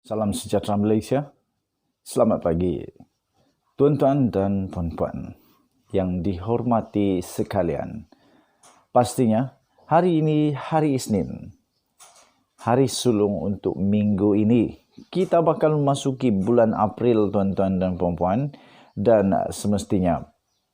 Salam sejahtera Malaysia. Selamat pagi, tuan-tuan dan puan-puan yang dihormati sekalian. Pastinya hari ini hari Isnin, hari sulung untuk minggu ini. Kita bakal memasuki bulan April, tuan-tuan dan puan-puan, dan semestinya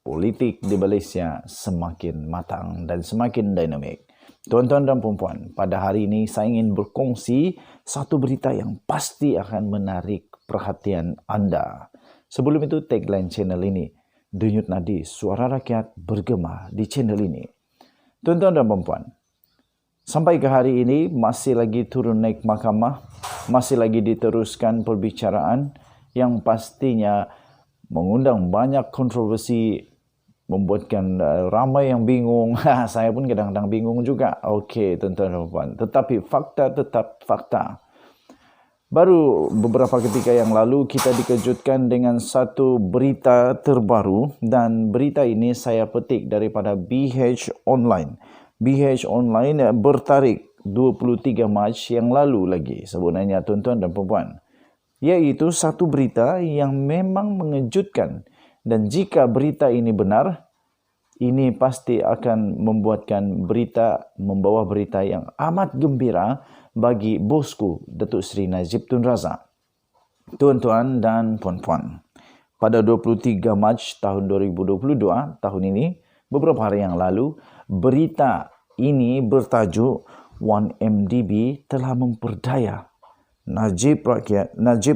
politik di Malaysia semakin matang dan semakin dinamik. Tuan-tuan dan puan-puan, pada hari ini saya ingin berkongsi satu berita yang pasti akan menarik perhatian anda. Sebelum itu, tagline channel ini, Denyut Nadi Suara Rakyat bergema di channel ini. Tuan-tuan dan puan-puan, sampai ke hari ini masih lagi turun naik mahkamah, masih lagi diteruskan perbicaraan yang pastinya mengundang banyak kontroversi, membuatkan ramai yang bingung. Saya pun kadang-kadang bingung juga. Okey, tuan-tuan dan puan. Tetapi fakta tetap fakta. Baru beberapa ketika yang lalu kita dikejutkan dengan satu berita terbaru, dan berita ini saya petik daripada BH Online. BH Online bertarikh 23 Mac yang lalu lagi sebenarnya, tuan-tuan dan puan. Iaitu satu berita yang memang mengejutkan. Dan jika berita ini benar, ini pasti akan membawa berita yang amat gembira bagi bosku, Datuk Seri Najib Tun Razak. Tuan-tuan dan puan-puan, pada 23 Mac tahun 2022, tahun ini, beberapa hari yang lalu, berita ini bertajuk 1MDB telah memperdaya Najib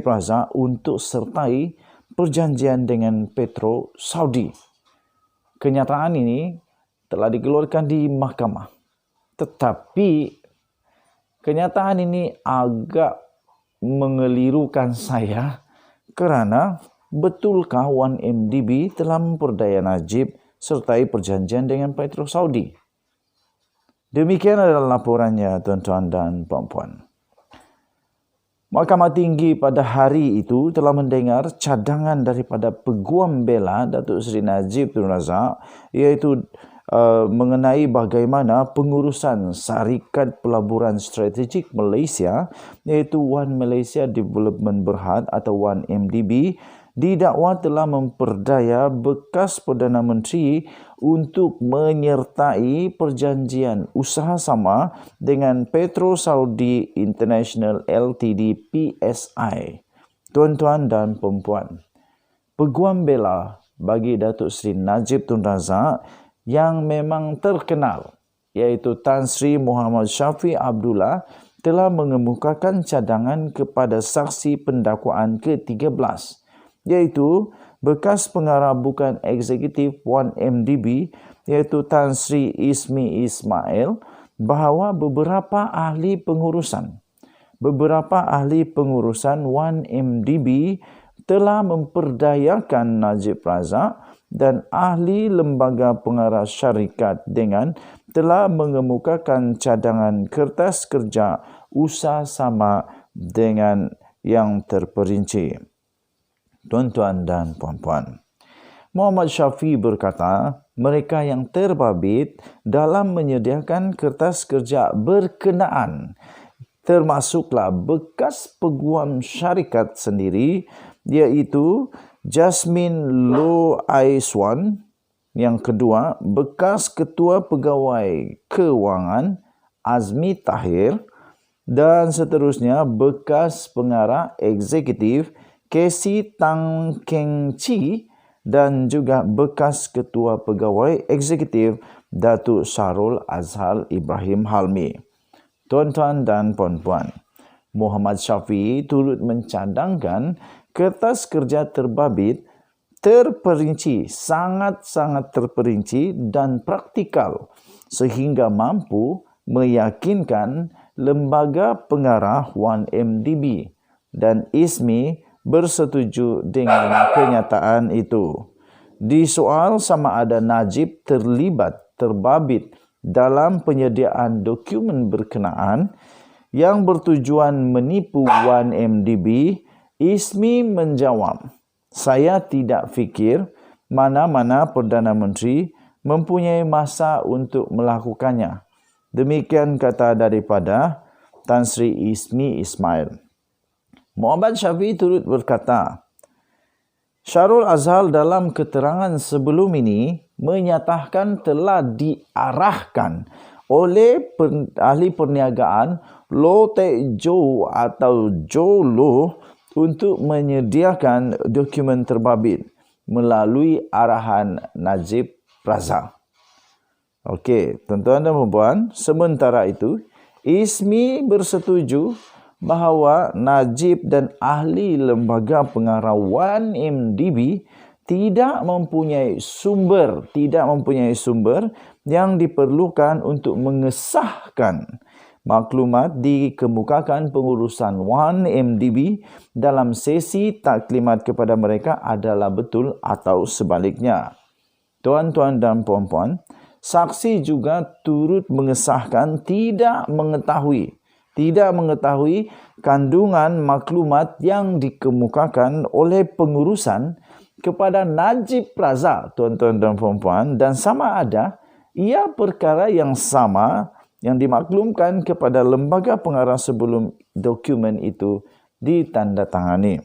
Razak untuk sertai perjanjian dengan Petro Saudi. Kenyataan ini telah dikeluarkan di mahkamah. Tetapi kenyataan ini agak mengelirukan saya kerana betulkah 1MDB telah memperdaya Najib sertai perjanjian dengan Petro Saudi? Demikian adalah laporannya, tuan-tuan dan puan-puan. Mahkamah Tinggi pada hari itu telah mendengar cadangan daripada Peguam Bela Datuk Seri Najib Tun Razak, iaitu mengenai bagaimana pengurusan Syarikat Pelaburan Strategik Malaysia, iaitu One Malaysia Development Berhad atau 1MDB, didakwa telah memperdaya bekas Perdana Menteri untuk menyertai perjanjian usaha sama dengan Petro Saudi International Ltd PSI. Tuan-tuan dan puan-puan, Peguam Bela bagi Datuk Seri Najib Tun Razak yang memang terkenal, iaitu Tan Sri Muhammad Syafiq Abdullah, telah mengemukakan cadangan kepada saksi pendakwaan ke-13, iaitu bekas pengarah bukan eksekutif 1MDB, iaitu Tan Sri Ismi Ismail, bahawa beberapa ahli pengurusan 1MDB telah memperdayakan Najib Razak, dan ahli lembaga pengarah syarikat dengan telah mengemukakan cadangan kertas kerja usaha sama dengan yang terperinci. Tuan-tuan dan puan-puan, Muhammad Syafiq berkata mereka yang terbabit dalam menyediakan kertas kerja berkenaan termasuklah bekas peguam syarikat sendiri, iaitu Jasmine Loh Aiswan. Yang kedua, bekas Ketua Pegawai Kewangan Azmi Tahir, dan seterusnya bekas pengarah eksekutif Casey Tang Keng Chi, dan juga bekas Ketua Pegawai Eksekutif Datuk Syarul Azhar Ibrahim Halmi. Tuan-tuan dan puan-puan, Muhammad Syafiq turut mencadangkan kertas kerja terbabit terperinci, sangat-sangat terperinci dan praktikal sehingga mampu meyakinkan lembaga pengarah 1MDB dan ISMI bersetuju dengan kenyataan itu. Disoal sama ada Najib terbabit dalam penyediaan dokumen berkenaan yang bertujuan menipu 1MDB, ISMI menjawab, saya tidak fikir mana-mana Perdana Menteri mempunyai masa untuk melakukannya. Demikian kata daripada Tan Sri Ismi Ismail. Muhammad Syafiee turut berkata, Syahrul Azhar dalam keterangan sebelum ini menyatakan telah diarahkan oleh ahli perniagaan Lo Tek Jo atau Jo Lo untuk menyediakan dokumen terbabit melalui arahan Najib Razak. Okey, tuan-tuan dan puan-puan, sementara itu ISMI bersetuju bahawa Najib dan ahli lembaga pengarah 1MDB tidak mempunyai sumber yang diperlukan untuk mengesahkan maklumat dikemukakan pengurusan 1MDB dalam sesi taklimat kepada mereka adalah betul atau sebaliknya. Tuan-tuan dan puan-puan, saksi juga turut mengesahkan tidak mengetahui kandungan maklumat yang dikemukakan oleh pengurusan kepada Najib Razak, tuan-tuan dan puan-puan, dan sama ada ia perkara yang sama yang dimaklumkan kepada lembaga pengarah sebelum dokumen itu ditandatangani.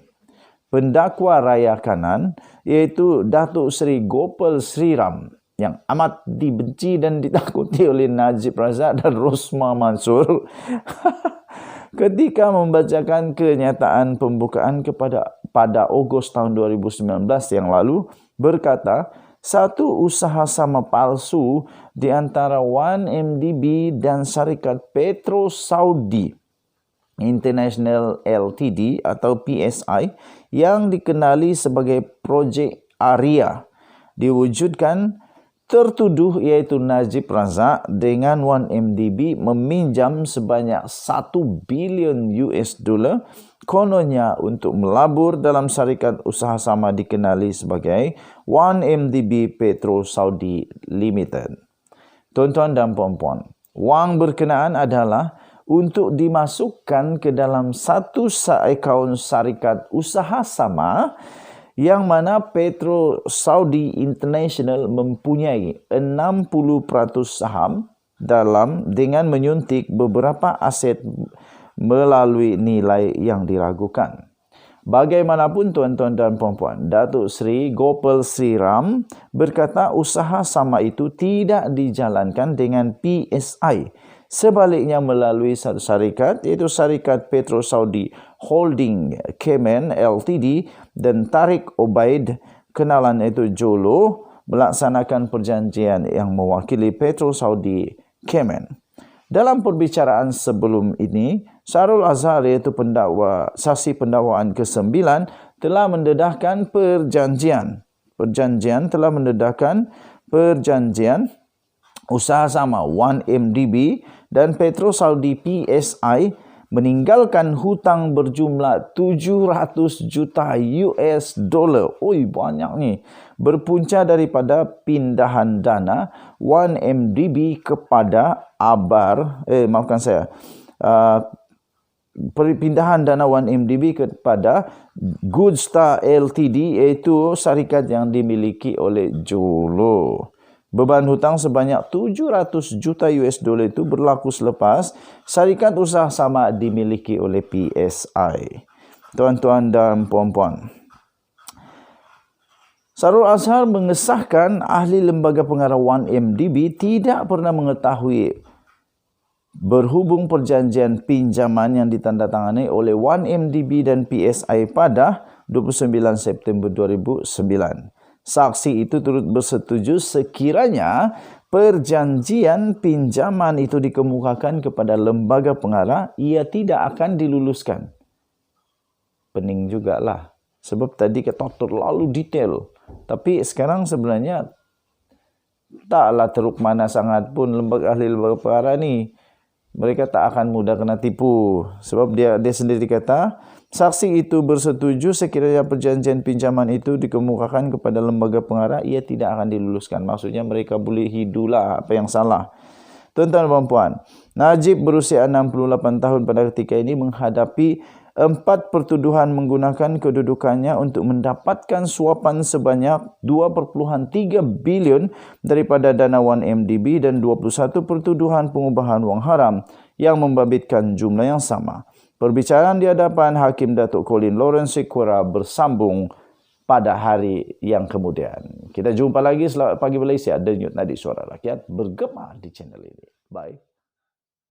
Pendakwa raya kanan iaitu Datuk Seri Gopal Sri Ram yang amat dibenci dan ditakuti oleh Najib Razak dan Rosmah Mansor ketika membacakan kenyataan pembukaan pada Ogos tahun 2019 yang lalu berkata, satu usaha sama palsu di antara 1MDB dan syarikat Petro Saudi International Ltd atau PSI yang dikenali sebagai Projek Aria diwujudkan. Tertuduh iaitu Najib Razak dengan 1MDB meminjam sebanyak $1 bilion kononnya untuk melabur dalam syarikat usaha sama dikenali sebagai 1MDB Petro Saudi Limited. Tuan-tuan dan puan-puan, wang berkenaan adalah untuk dimasukkan ke dalam satu akaun syarikat usaha sama yang mana Petro Saudi International mempunyai 60% saham dengan menyuntik beberapa aset melalui nilai yang diragukan. Bagaimanapun tuan-tuan dan puan-puan, Datuk Seri Gopal Sri Ram berkata usaha sama itu tidak dijalankan dengan PSI. Sebaliknya melalui satu syarikat iaitu Syarikat Petro Saudi Holding Cayman Ltd dan Tariq Obaid kenalan iaitu Jolo melaksanakan perjanjian yang mewakili Petro Saudi Cayman. Dalam perbicaraan sebelum ini, Syahrul Azhar iaitu saksi pendakwaan ke-9 telah mendedahkan perjanjian usaha sama 1MDB dan Petro Saudi PSI meninggalkan hutang berjumlah $700 juta. Oi, banyak ni. Berpunca daripada pindahan dana 1MDB kepada perpindahan dana 1MDB kepada Goodstar Ltd iaitu syarikat yang dimiliki oleh Jolo. Beban hutang sebanyak $700 juta itu berlaku selepas syarikat usaha sama dimiliki oleh PSI. Tuan-tuan dan puan-puan, Syahrul Azhar mengesahkan ahli lembaga pengarah 1MDB tidak pernah mengetahui berhubung perjanjian pinjaman yang ditandatangani oleh 1MDB dan PSI pada 29 September 2009. Saksi itu turut bersetuju sekiranya perjanjian pinjaman itu dikemukakan kepada lembaga pengarah, ia tidak akan diluluskan. Pening jugalah. Sebab tadi kata terlalu detail. Tapi sekarang sebenarnya taklah teruk mana sangat pun ahli lembaga pengarah ni. Mereka tak akan mudah kena tipu. Sebab dia sendiri kata, saksi itu bersetuju sekiranya perjanjian pinjaman itu dikemukakan kepada lembaga pengarah, ia tidak akan diluluskan. Maksudnya mereka boleh hidulah apa yang salah. Tuan-tuan dan puan, Najib berusia 68 tahun pada ketika ini menghadapi 4 pertuduhan menggunakan kedudukannya untuk mendapatkan suapan sebanyak 2.3 bilion daripada dana 1MDB dan 21 pertuduhan pengubahan wang haram yang membabitkan jumlah yang sama. Perbicaraan di hadapan Hakim Datuk Colin Lawrence Sequeira bersambung pada hari yang kemudian. Kita jumpa lagi. Selamat pagi Malaysia. Denyut nadi suara rakyat bergema di channel ini. Bye.